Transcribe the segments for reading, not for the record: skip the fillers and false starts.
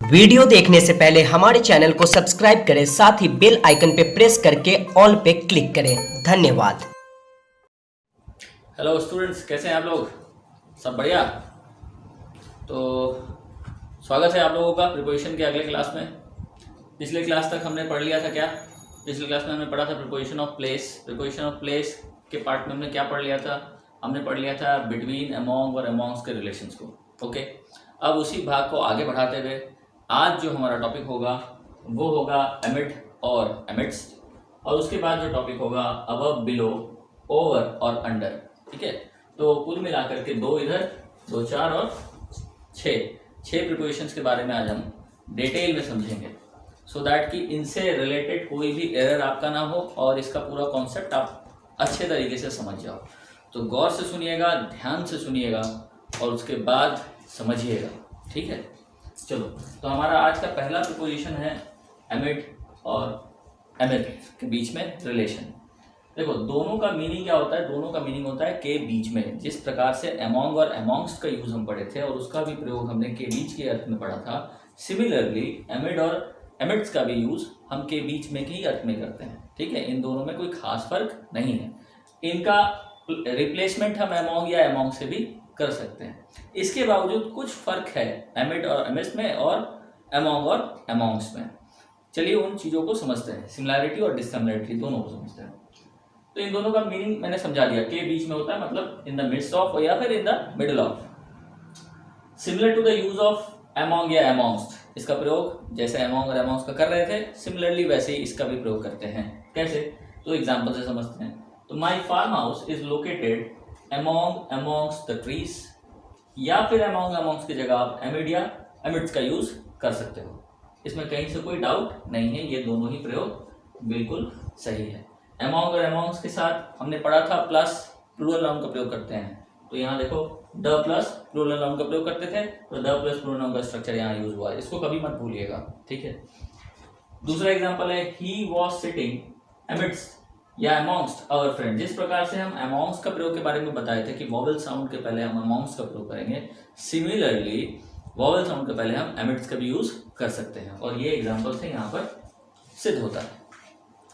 Video देखने से पहले हमारे चैनल को सब्सक्राइब करें, साथ ही बेल आइकन पे प्रेस करके ऑल पे क्लिक करें। धन्यवाद। हेलो स्टूडेंट्स, कैसे हैं आप लोग? सब बढ़िया? तो स्वागत है आप लोगों का प्रिपोजिशन के अगले क्लास में। पिछले क्लास तक हमने पढ़ लिया था क्या? पिछले क्लास में हमने पढ़ा था preposition of place. Preposition of place के पार्ट में हमने क्या पढ़ लिया था? हमने पढ़ लिया था बिटवीन, अमोंग और अमोंग्स के रिलेशंस को। ओके, अब उसी भाग को आगे बढ़ाते हुए आज जो हमारा टॉपिक होगा वो होगा एमिड और एमिड्स, और उसके बाद जो टॉपिक होगा अबव, बिलो, ओवर और अंडर। ठीक है, तो कुल मिलाकर के दो इधर, दो चार और छः प्रिपोजिशंस के बारे में आज हम डिटेल में समझेंगे, सो दैट कि इनसे रिलेटेड कोई भी एरर आपका ना हो और इसका पूरा कॉन्सेप्ट आप अच्छे तरीके से समझ जाओ। तो गौर से सुनिएगा, ध्यान से सुनिएगा और उसके बाद समझिएगा। ठीक है, चलो। तो हमारा आज का पहला प्रिपोजिशन है एमिड और एमिड के बीच में रिलेशन। देखो, दोनों का मीनिंग क्या होता है? दोनों का मीनिंग होता है के बीच में। जिस प्रकार से अमोंग और अमोंग्स का यूज हम पढ़े थे और उसका भी प्रयोग हमने के बीच के अर्थ में पढ़ा था, सिमिलरली एमिड और एमिड्स का भी यूज हम के बीच में ही अर्थ में करते हैं। ठीक है, इन दोनों में कोई खास फर्क नहीं है। इनका रिप्लेसमेंट हम अमोंग या अमोंग से भी कर सकते हैं। इसके बावजूद कुछ फर्क है एमिड और एमिड्स में और अमोंग और अमोंग्स में। चलिए उन चीज़ों को समझते हैं, सिमिलैरिटी और डिससिमिलैरिटी दोनों को समझते हैं। तो इन दोनों का मीनिंग मैंने समझा दिया। के बीच में होता है मतलब इन द मिड्स ऑफ या फिर in the middle of. Similar to the use of among या अमोंग्स, इसका प्रयोग जैसे अमोंग और अमोंग्स का कर रहे थे, सिमिलरली वैसे ही इसका भी प्रयोग करते हैं। कैसे? तो एग्जाम्पल से समझते हैं। तो my farmhouse is located amongst the trees, या फिर अमोंग्स की जगह आप एमिड या एमिड्स का यूज कर सकते हो। इसमें कहीं से कोई डाउट नहीं है, ये दोनों ही प्रयोग बिल्कुल सही है। अमोंग और अमोंग्स के साथ हमने पढ़ा था प्लस प्लूरल नाउन का प्रयोग करते हैं। तो यहाँ देखो द प्लस प्लूरल नाउन का प्रयोग करते थे, तो द प्लस प्लूरल नाउन का स्ट्रक्चर यहाँ यूज हुआ है, इसको कभी मत भूलिएगा। ठीक है, दूसरा एग्जाम्पल है ही वॉज सिटिंग एमिड्स या अमोंग्स्ट आवर फ्रेंड। जिस प्रकार से हम अमोंग्स का प्रयोग के बारे में बताए थे कि वॉवल साउंड के पहले हम अमोंग्स का प्रयोग करेंगे, सिमिलरली वॉवल साउंड के पहले हम एमिड्स का भी यूज कर सकते हैं, और ये एग्जाम्पल से यहाँ पर सिद्ध होता है।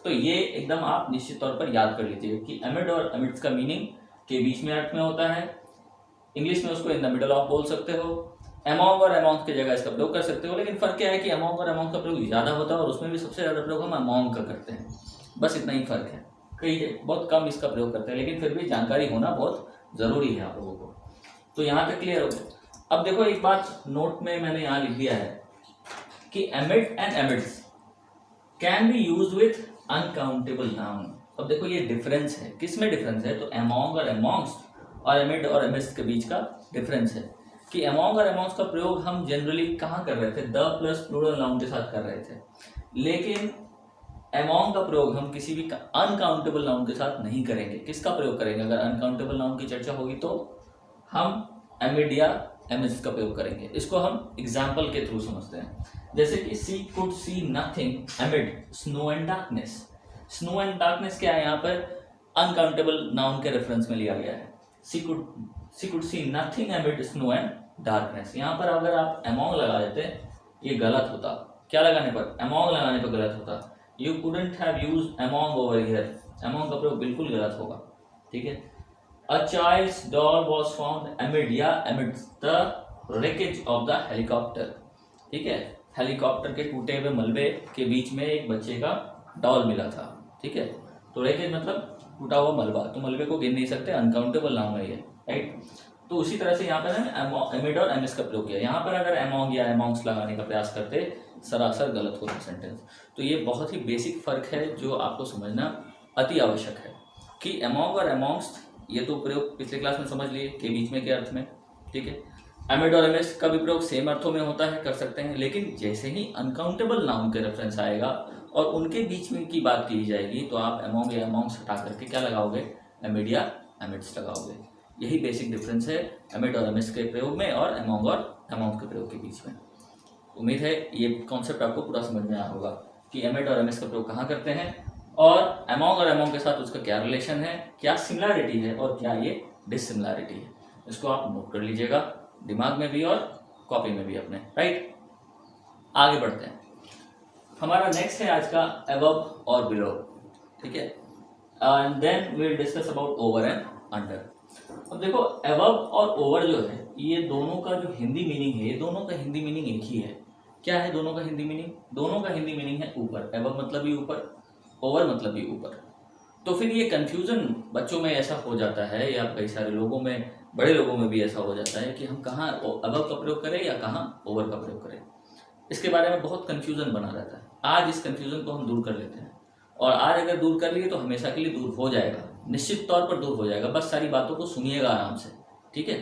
तो ये एकदम आप निश्चित तौर पर याद कर लीजिए कि एमिड और एमिड्स का मीनिंग के बीच में अर्थ में होता है। इंग्लिश में उसको इन द मिडल ऑफ बोल सकते हो। अमोंग और अमोंग्स की जगह इसका प्रयोग कर सकते हो, लेकिन फर्क क्या है कि अमोंग और अमोंग्स का प्रयोग ज़्यादा होता है और उसमें भी सबसे ज़्यादा प्रयोग हम अमोंग का करते हैं। बस इतना ही फर्क है। कई बहुत कम इसका प्रयोग करते हैं, लेकिन फिर भी जानकारी होना बहुत ज़रूरी है आप लोगों को। तो यहाँ तक क्लियर हो गया। अब देखो, एक बात नोट में मैंने यहाँ लिख दिया है कि एमिड and amidst can be use with uncountable noun. अब देखो ये डिफरेंस है, किस में डिफरेंस है? तो अमोंग और अमोंग्स और एमिड और एमिड्स के बीच का डिफरेंस है कि अमोंग और अमोंग्स का प्रयोग हम जनरली कहाँ कर रहे थे? द प्लस प्लूरल नाउन के साथ कर रहे थे, लेकिन अमोंग का प्रयोग हम किसी भी अनकाउंटेबल नाउन के साथ नहीं करेंगे। किसका प्रयोग करेंगे? अगर अनकाउंटेबल नाउन की चर्चा होगी तो हम एमिड या एमिड्स का प्रयोग करेंगे। इसको हम एग्जाम्पल के थ्रू समझते हैं। जैसे कि she could see nothing amid snow and darkness. Snow and darkness क्या है? यहाँ पर अनकाउंटेबल नाउन के रेफरेंस में लिया गया है। She could see nothing amid snow and darkness. यहाँ पर अगर आप अमोंग लगा देते ये गलत होता। क्या लगाने पर? अमोंग लगाने पर गलत होता। You couldn't have used among over here. Among का प्रयोग बिल्कुल गलत होगा। ठीक है, A child's doll was found amid या amidst the wreckage of the helicopter. ठीक है, हेलीकॉप्टर के टूटे हुए मलबे के बीच में एक बच्चे का डॉल मिला था। ठीक है, तो wreckage मतलब टूटा हुआ मलबा, तो मलबे को गिन नहीं सकते, अनकाउंटेबल नाउन है ये, राइट। तो उसी तरह से यहाँ पर हमने एमिड और एमिड्स का प्रयोग किया। यहाँ पर अगर अमोंग या अमोंग्स लगाने का प्रयास करते सरासर गलत होता सेंटेंस। तो ये बहुत ही बेसिक फर्क है जो आपको समझना अति आवश्यक है कि अमोंग और अमोंग्स, ये तो प्रयोग पिछले क्लास में समझ लिए के बीच में के अर्थ में। ठीक है, एमिड और एमिड्स का भी प्रयोग सेम अर्थों में होता है, कर सकते हैं, लेकिन जैसे ही अनकाउंटेबल नाउन के रेफरेंस आएगा और उनके बीच में की बात की जाएगी तो आप अमोंग या अमोंग्स हटा करके क्या लगाओगे? एमिड या एमिड्स लगाओगे। यही बेसिक डिफरेंस है एमिड और एमिड्स के प्रयोग में और अमोंग और अमोंग्स के प्रयोग के बीच में। उम्मीद है ये कॉन्सेप्ट आपको पूरा समझ में आया होगा कि एमिड और एमिड्स का प्रयोग कहाँ करते हैं और अमोंग और अमोंग के साथ उसका क्या रिलेशन है, क्या सिमिलैरिटी है और क्या ये डिससिमिलैरिटी है। इसको आप नोट कर लीजिएगा दिमाग में भी और कॉपी में भी अपने, राइट। आगे बढ़ते हैं। हमारा नेक्स्ट है आज का अबव और बिलो, ठीक है, and then we will discuss about over and under. अब देखो अबव और ओवर जो है ये दोनों का जो हिंदी मीनिंग है, ये दोनों का हिंदी मीनिंग एक ही है। क्या है दोनों का हिंदी मीनिंग? दोनों का हिंदी मीनिंग है ऊपर। अबव मतलब भी ऊपर, ओवर मतलब भी ऊपर। तो फिर ये कन्फ्यूज़न बच्चों में ऐसा हो जाता है, या कई सारे लोगों में, बड़े लोगों में भी ऐसा हो जाता है कि हम कहाँ अबव का प्रयोग करें या कहाँ ओवर का प्रयोग करें। इसके बारे में बहुत कन्फ्यूज़न बना रहता है। आज इस कन्फ्यूज़न को हम दूर कर लेते हैं, और आज अगर दूर कर लिए तो हमेशा के लिए दूर हो जाएगा, निश्चित तौर पर दूर हो जाएगा। बस सारी बातों को सुनिएगा आराम से, ठीक है।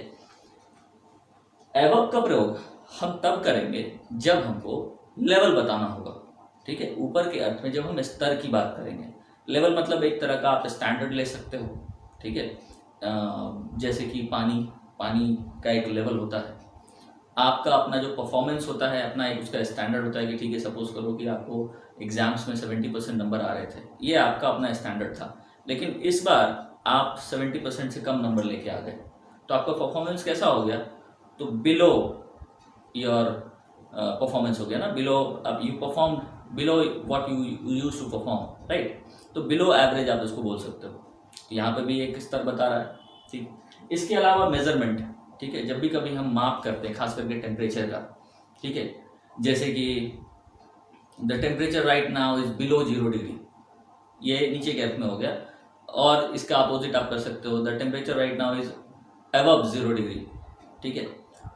अबव का प्रयोग हम तब करेंगे जब हमको लेवल बताना होगा, ठीक है। ऊपर के अर्थ में जब हम स्तर की बात करेंगे, लेवल मतलब एक तरह का आप स्टैंडर्ड ले सकते हो, ठीक है। जैसे कि पानी का एक लेवल होता है, आपका अपना जो परफॉर्मेंस होता है अपना एक उसका स्टैंडर्ड होता है कि ठीक है, सपोज करो कि आपको एग्जाम्स में 70% नंबर आ रहे थे, ये आपका अपना स्टैंडर्ड था। लेकिन इस बार आप 70% से कम नंबर लेके आ गए, तो आपका परफॉर्मेंस कैसा हो गया? तो बिलो योर परफॉर्मेंस हो गया ना, बिलो, अब you perform below what you use to perform, right. तो बिलो एवरेज आप इसको बोल सकते हो। यहाँ पे भी एक स्तर बता रहा है, ठीक। इसके अलावा मेजरमेंट, ठीक है, जब भी कभी हम माप करते हैं, खास करके टेम्परेचर का, ठीक है, जैसे कि the temperature right now is below 0 degree, ये नीचे के अर्थ में हो गया। और इसका अपोजिट आप कर सकते हो, the temperature right now is above 0 degree, ठीक है।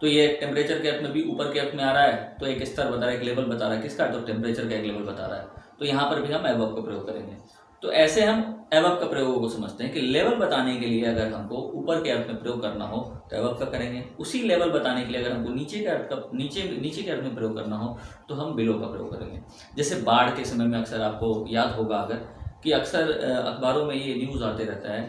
तो ये टेम्परेचर के अर्थ में भी ऊपर के अर्थ में आ रहा है, तो एक स्तर बता रहा है, एक लेवल बता रहा है, किसका? तो टेम्परेचर का एक लेवल बता रहा है। तो यहाँ पर भी हम अबव का प्रयोग करेंगे। तो ऐसे हम अबव का प्रयोग को समझते हैं कि लेवल बताने के लिए अगर हमको ऊपर के अर्थ में प्रयोग करना हो तो अबव का करेंगे, उसी लेवल बताने के लिए अगर हमको नीचे के अर्थ का नीचे के अर्थ में प्रयोग करना हो तो हम बिलो का प्रयोग करेंगे। जैसे बाढ़ के समय में अक्सर आपको याद होगा अगर, कि अक्सर अखबारों में ये न्यूज़ आते रहता है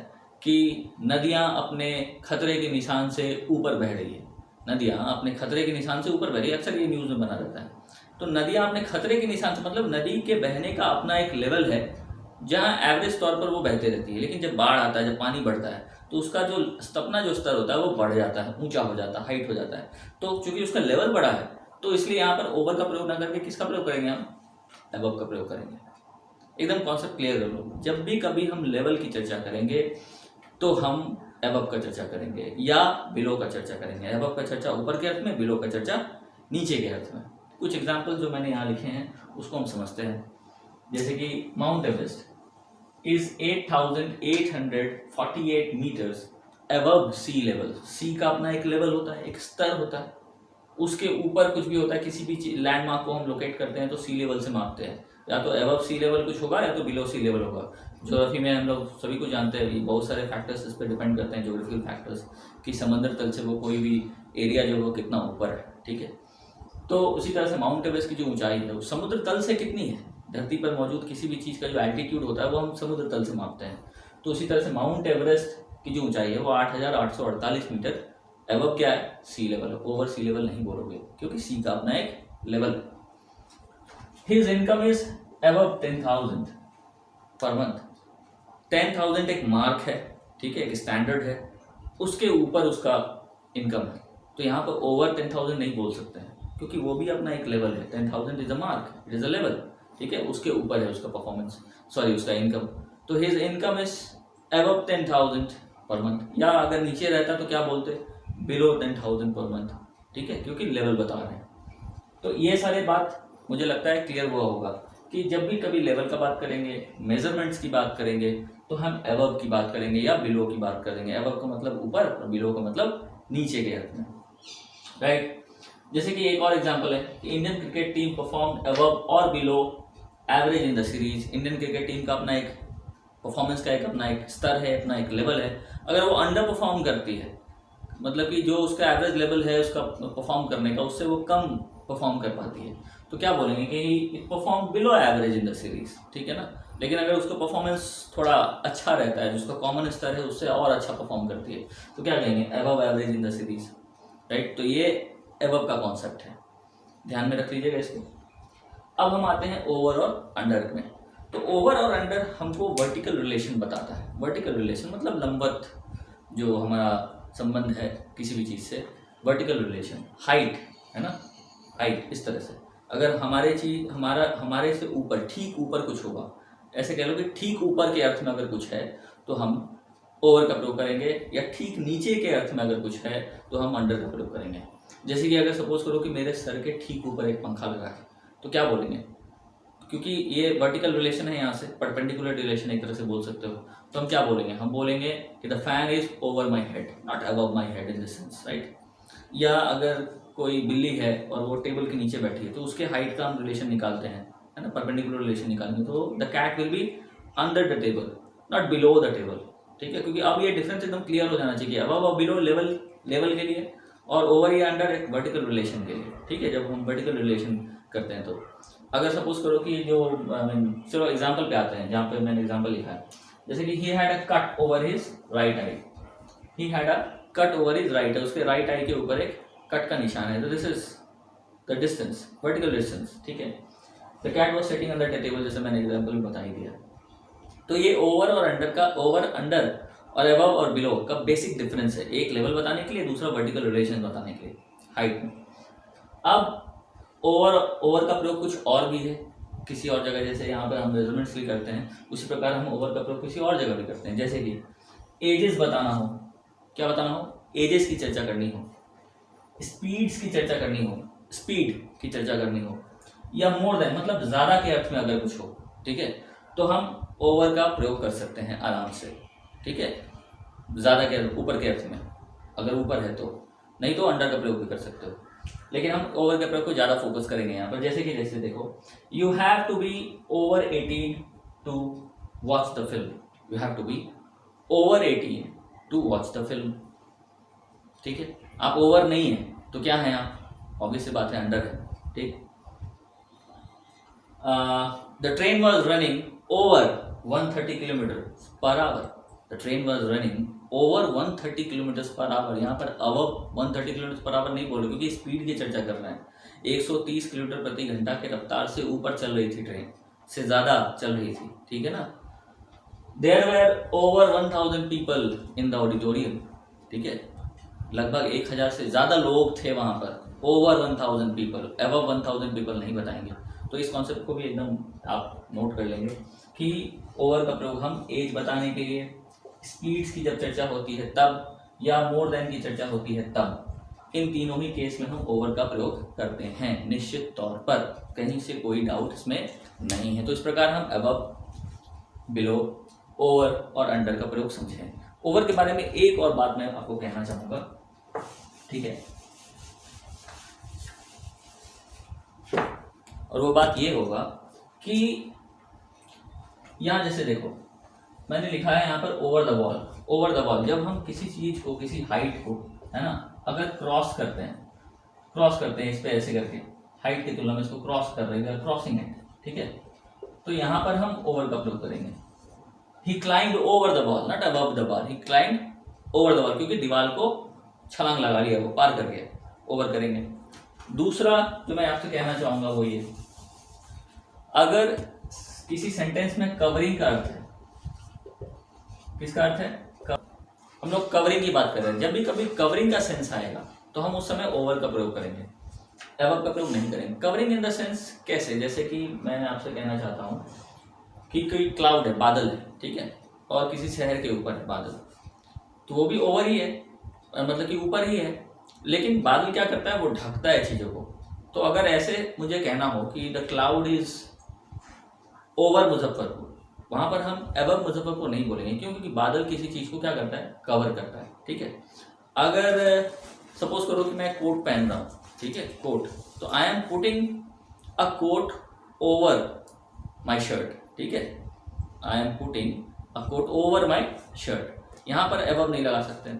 कि नदियाँ अपने खतरे के निशान से ऊपर बह रही है, नदियाँ अपने खतरे के निशान से ऊपर बह रही है, अक्सर ये न्यूज़ में बना रहता है। तो नदियाँ अपने खतरे के निशान से मतलब नदी के बहने का अपना एक लेवल है जहाँ एवरेज तौर पर वो बहते रहती है, लेकिन जब बाढ़ आता है, जब पानी बढ़ता है, तो उसका जो अपना जो स्तर होता है वो बढ़ जाता है, ऊंचा हो जाता है, हाइट हो जाता है। तो चूंकि उसका लेवल बढ़ा है, तो इसलिए यहाँ पर ओवर का प्रयोग ना करके किसका प्रयोग करेंगे? हम अबव का प्रयोग करेंगे। एकदम कॉन्सेप्ट क्लियर कर लो। जब भी कभी हम लेवल की चर्चा करेंगे तो हम अबव का चर्चा करेंगे या बिलो का चर्चा करेंगे। अबव का चर्चा ऊपर के अर्थ में, बिलो का चर्चा नीचे के अर्थ में। कुछ एग्जाम्पल जो मैंने यहाँ लिखे हैं उसको हम समझते हैं। जैसे कि Mount Everest is 8,848 metres above sea level. Sea का अपना एक लेवल होता है, एक स्तर होता है, उसके ऊपर कुछ भी होता है। किसी भी लैंडमार्क को हम लोकेट करते हैं तो सी लेवल से मापते हैं, या तो अबव सी लेवल कुछ होगा या तो बिलो सी लेवल होगा। ज्योग्राफी में हम लोग सभी को जानते हैं, बहुत सारे फैक्टर्स इस पर डिपेंड करते हैं, ज्योग्राफिकल फैक्टर्स, कि समंदर तल से वो कोई भी एरिया जो वो कितना ऊपर है, ठीक है। तो उसी तरह से माउंट एवरेस्ट की जो ऊंचाई है वो समुद्र तल से कितनी है। धरती पर मौजूद किसी भी चीज़ का जो एल्टीट्यूड होता है वो हम समुद्र तल से मापते हैं। तो उसी तरह से माउंट एवरेस्ट की जो ऊंचाई है वो 8,848 मीटर अबव क्या है? सी लेवल है। ओवर सी लेवल नहीं बोलोगे क्योंकि सी का अपना एक लेवल है। His income is above 10,000 per month. 10,000 एक मार्क है, ठीक है, एक स्टैंडर्ड है, उसके ऊपर उसका इनकम है। तो यहाँ पर ओवर 10,000 नहीं बोल सकते हैं क्योंकि वो भी अपना एक लेवल है। 10,000 is a mark, it is a level, ठीक है, उसके ऊपर है उसका परफॉर्मेंस, सॉरी उसका इनकम। तो his income is above 10,000 per month, या अगर नीचे रहता तो क्या बोलते? बिलो 10,000 पर मंथ, ठीक है, क्योंकि लेवल बता रहे हैं। तो ये सारे बात मुझे लगता है क्लियर हुआ होगा कि जब भी कभी लेवल का बात करेंगे, मेजरमेंट्स की बात करेंगे, तो हम अबव की बात करेंगे या बिलो की बात करेंगे। अबव का मतलब ऊपर और बिलो का मतलब नीचे के अर्थ में, राइट। जैसे कि एक और एग्जांपल है कि Indian cricket team perform above और below average in the series. Indian cricket team का अपना एक परफॉर्मेंस का एक अपना एक स्तर है, अपना एक लेवल है। अगर वो अंडर परफॉर्म करती है, मतलब कि जो उसका एवरेज लेवल है उसका परफॉर्म करने का, उससे वो कम परफॉर्म कर पाती है, तो क्या बोलेंगे कि it perform below average in the series, ठीक है ना। लेकिन अगर उसका परफॉर्मेंस थोड़ा अच्छा रहता है, जिसका कॉमन स्तर है उससे और अच्छा परफॉर्म करती है, तो क्या कहेंगे? Above average in the series, right. तो ये अबव का कॉन्सेप्ट है, ध्यान में रख लीजिएगा इसको। अब हम आते हैं ओवर और अंडर में। तो ओवर और अंडर हमको वर्टिकल रिलेशन बताता है। वर्टिकल रिलेशन मतलब लंबवत जो हमारा संबंध है किसी भी चीज़ से, वर्टिकल रिलेशन, हाइट है ना, हाइट इस तरह से। अगर हमारे से ऊपर, ठीक ऊपर कुछ होगा, ऐसे कह लो कि ठीक ऊपर के अर्थ में अगर कुछ है तो हम ओवर का प्रयोग करेंगे, या ठीक नीचे के अर्थ में अगर कुछ है तो हम अंडर का प्रयोग करेंगे। जैसे कि अगर सपोज करो कि मेरे सर के ठीक ऊपर एक पंखा लगा है, तो क्या बोलेंगे, क्योंकि ये वर्टिकल रिलेशन है, यहाँ से परपेंडिकुलर रिलेशन एक तरह से बोल सकते हो, तो हम क्या बोलेंगे, हम बोलेंगे कि the fan is over my head, not above my head in this sense, right. या अगर कोई बिल्ली है और वो टेबल के नीचे बैठी है तो उसके हाइट का हम रिलेशन निकालते हैं, है ना, परपेंडिकुलर रिलेशन निकालेंगे, तो the cat will be under the table, not below the table, ठीक है। क्योंकि अब ये डिफरेंस एकदम क्लियर हो जाना चाहिए, अबव और बिलो लेवल के लिए, और ओवर या अंडर एक वर्टिकल रिलेशन के लिए, ठीक है। जब हम वर्टिकल रिलेशन करते हैं तो अगर सपोज करो कि जो चलो एग्जाम्पल पे आते हैं, जहाँ पे मैंने एग्जाम्पल लिखा है, जैसे कि he had a cut over his right I, he had a cut over his right I, उसके राइट आई के ऊपर एक कट का निशान है, तो this is the distance, vertical distance, ठीक है। The cat was sitting under the table, जैसे मैंने एग्जाम्पल में बता ही दिया। तो ये ओवर और अंडर का, ओवर अंडर और अबव और बिलो का बेसिक डिफरेंस है, एक लेवल बताने के लिए, दूसरा वर्टिकल रिलेशन बताने के लिए हाइट में। अब ओवर का प्रयोग कुछ और भी है किसी और जगह, जैसे यहाँ पर हम मेजरमेंट्स भी करते हैं, उसी प्रकार हम ओवर का प्रयोग किसी और जगह भी करते हैं। जैसे कि एजेस बताना हो, क्या बताना हो, एजेस की चर्चा करनी हो, स्पीड्स की चर्चा करनी हो, स्पीड की चर्चा करनी हो, या मोर देन मतलब ज़्यादा के अर्थ में अगर कुछ हो, ठीक है, तो हम ओवर का प्रयोग कर सकते हैं आराम से, ठीक है। ज़्यादा के ऊपर के अर्थ में अगर ऊपर है तो, नहीं तो अंडर का प्रयोग भी कर सकते हो, लेकिन हम ओवर के प्रयोग को ज़्यादा फोकस करेंगे यहाँ पर। जैसे देखो, you have to be over 18 to watch the film, you have to be over 18 to watch the film, ठीक है। आप ओवर नहीं है तो क्या है आप, ऑब्वियस सी बात है अंडर है, ठीक। The train was running over 130 kilometre per hour, the train was running over 130 kilometre per hour, यहाँ पर अबव 130 किलोमीटर पर आवर नहीं बोले, क्योंकि स्पीड की चर्चा कर रहे हैं। 130 किलोमीटर प्रति घंटा के रफ्तार से ऊपर चल रही थी ट्रेन, से ज़्यादा चल रही थी, ठीक है ना। There were over 1000 people in the auditorium, ठीक है, लगभग 1000 से ज़्यादा लोग थे वहाँ पर, ओवर 1000 पीपल, अबव 1000 पीपल नहीं बताएंगे। तो इस कॉन्सेप्ट को भी एकदम आप नोट कर लेंगे कि ओवर का प्रयोग हम एज बताने के लिए, स्पीड्स की जब चर्चा होती है तब, या मोर देन की चर्चा होती है तब, इन तीनों ही केस में हम ओवर का प्रयोग करते हैं निश्चित तौर पर, कहीं से कोई डाउट इसमें नहीं है। तो इस प्रकार हम अबव, बिलो, ओवर और अंडर का प्रयोग समझें। ओवर के बारे में एक और बात मैं आपको कहना चाहूँगा, ठीक है, और वो बात ये होगा कि यहाँ जैसे देखो मैंने लिखा है यहाँ पर over the wall, over the wall, जब हम किसी चीज़ को, किसी हाइट को, है ना, अगर क्रॉस करते हैं इस पे ऐसे करके, हाइट की तुलना में इसको क्रॉस कर रहे हैं, क्रॉसिंग है, ठीक है, तो यहाँ पर हम ओवर का प्रयोग करेंगे। He climbed over the wall, not above the wall, he climbed over the wall, क्योंकि दीवार को छलांग लगा लिया, वो पार कर गया, ओवर करेंगे। दूसरा जो मैं आपसे कहना चाहूँगा वो ये, अगर किसी सेंटेंस में कवरिंग का अर्थ है, किसका अर्थ है, हम लोग कवरिंग की बात कर रहे हैं, जब भी कभी कवरिंग का सेंस आएगा तो हम उस समय ओवर का प्रयोग करेंगे, अबव का प्रयोग नहीं करेंगे। कवरिंग इन द सेंस कैसे, जैसे कि मैं आपसे कहना चाहता हूँ कि कोई क्लाउड है, बादल है, ठीक है, और किसी शहर के ऊपर है बादल, तो वो भी ओवर ही है, मतलब कि ऊपर ही है, लेकिन बादल क्या करता है, वो ढकता है चीज़ों को। तो अगर ऐसे मुझे कहना हो कि the cloud is over Muzaffarpur, वहाँ पर हम अबव मुजफ्फरपुर नहीं बोलेंगे, क्यों, क्योंकि बादल किसी चीज़ को क्या करता है, कवर करता है, ठीक है। अगर सपोज करो कि मैं कोट पहन रहा हूँ, ठीक है, कोट, तो I am putting a coat over my shirt, ठीक है, I am putting a coat over my shirt, यहाँ पर अबव नहीं लगा सकते।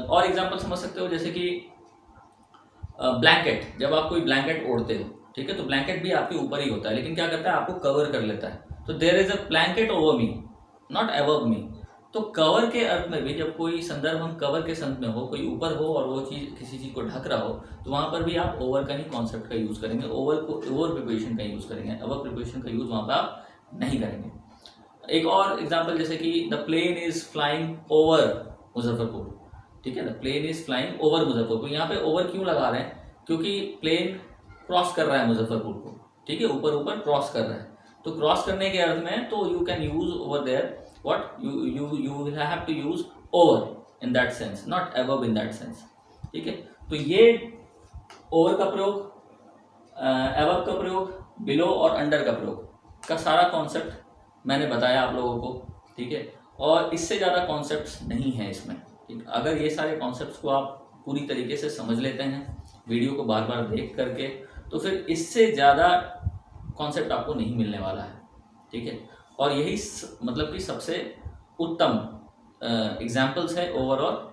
और एग्जाम्पल समझ सकते हो, जैसे कि ब्लैंकेट, जब आप कोई ब्लैंकेट ओढ़ते हो, ठीक है, तो ब्लैंकेट भी आपके ऊपर ही होता है, लेकिन क्या करता है, आपको कवर कर लेता है। तो there is a blanket over me, not above me. तो कवर के अर्थ में भी जब कोई संदर्भ हम कवर के संदर्भ में हो, कोई ऊपर हो और वो चीज़ किसी चीज़ को ढक रहा हो, तो वहाँ पर भी आप ओवर का ही कॉन्सेप्ट का यूज़ करेंगे, ओवर प्रिपोजिशन का यूज़ करेंगे, अबव प्रिपोजिशन का यूज़ वहाँ पर आप नहीं करेंगे। एक और एग्जाम्पल, जैसे कि the plane is flying over Muzaffarpur, ठीक है, the plane is flying over Muzaffarpur, यहाँ पे ओवर क्यों लगा रहे हैं, क्योंकि प्लेन क्रॉस कर रहा है मुजफ्फरपुर को, ठीक है, ऊपर ऊपर क्रॉस कर रहा है। तो क्रॉस करने के अर्थ में तो you can use over there what you will have to use over in that sense, not above in that sense, ठीक है। तो ये ओवर का प्रयोग, अबव का प्रयोग, बिलो और अंडर का प्रयोग का सारा कॉन्सेप्ट मैंने बताया आप लोगों को, ठीक है। और इससे ज़्यादा कॉन्सेप्ट्स नहीं है इसमें, ठीक। अगर ये सारे कॉन्सेप्ट्स को आप पूरी तरीके से समझ लेते हैं वीडियो को बार बार देख करके, तो फिर इससे ज़्यादा कॉन्सेप्ट आपको नहीं मिलने वाला है, ठीक है। और यही मतलब कि सबसे उत्तम एग्जाम्पल्स है ओवर और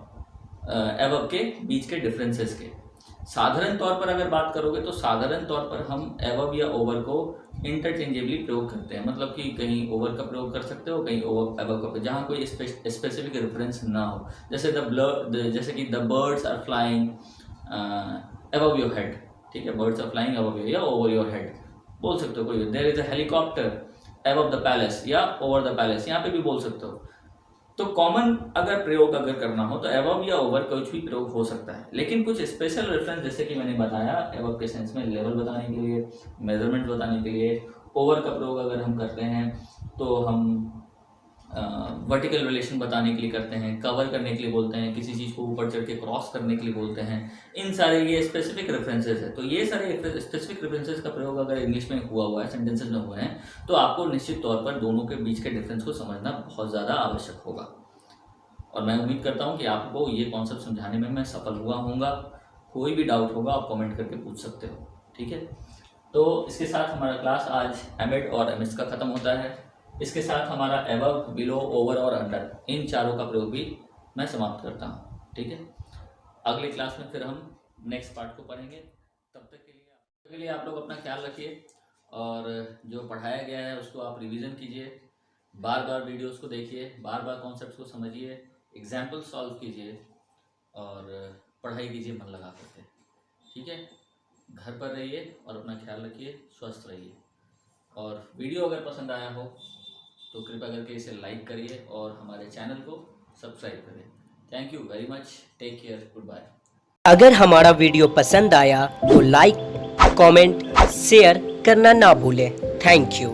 अबव के बीच के डिफरेंसेस के। साधारण तौर पर अगर बात करोगे तो साधारण तौर पर हम अबव या ओवर को इंटरचेंजेबली प्रयोग करते हैं, मतलब कि कहीं ओवर का प्रयोग कर सकते हो, कहीं ओवर अबव का, जहाँ कोई स्पेसिफिक रेफरेंस ना हो। जैसे जैसे कि the birds are flying above your head, ठीक है, birds are flying above your या ओवर योर हेड बोल सकते हो। कोई there is a helicopter above the palace या ओवर द पैलेस, यहाँ पे भी बोल सकते हो। तो कॉमन अगर प्रयोग अगर करना हो तो अबव या ओवर कुछ भी प्रयोग हो सकता है, लेकिन कुछ स्पेशल रेफरेंस जैसे कि मैंने बताया अबव के सेंस में लेवल बताने के लिए, मेजरमेंट बताने के लिए, ओवर का प्रयोग अगर हम करते हैं तो हम वर्टिकल रिलेशन बताने के लिए करते हैं, कवर करने के लिए बोलते हैं, किसी चीज़ को ऊपर चढ़ के क्रॉस करने के लिए बोलते हैं। इन सारे ये स्पेसिफिक रेफरेंसेस है। तो ये सारे स्पेसिफिक रेफरेंसेस का प्रयोग अगर इंग्लिश में हुआ है, सेंटेंसेस में हुए हैं, तो आपको निश्चित तौर पर दोनों के बीच के डिफरेंस को समझना बहुत ज़्यादा आवश्यक होगा। और मैं उम्मीद करता हूँ कि आपको ये कॉन्सेप्ट समझाने में मैं सफल हुआ हूँगा। कोई भी डाउट होगा आप कमेंट करके पूछ सकते हो, ठीक है। तो इसके साथ हमारा क्लास आज एमिड और एमिस का ख़त्म होता है। इसके साथ हमारा अबव, बिलो, ओवर और अंडर इन चारों का प्रयोग भी मैं समाप्त करता हूँ, ठीक है। अगली क्लास में फिर हम नेक्स्ट पार्ट को पढ़ेंगे। तब तक के लिए आप लोग अपना ख्याल रखिए और जो पढ़ाया गया है उसको आप रिवीजन कीजिए, बार बार वीडियोस को देखिए, बार बार कॉन्सेप्ट्स को समझिए, एग्जाम्पल सॉल्व कीजिए और पढ़ाई कीजिए मन लगा करके, ठीक है। घर पर रहिए और अपना ख्याल रखिए, स्वस्थ रहिए। और वीडियो अगर पसंद आया हो तो कृपया करके इसे लाइक करिए और हमारे चैनल को सब्सक्राइब करें। Thank you very much, take care, good bye. अगर हमारा वीडियो पसंद आया तो लाइक, कमेंट, शेयर करना ना भूलें। Thank you.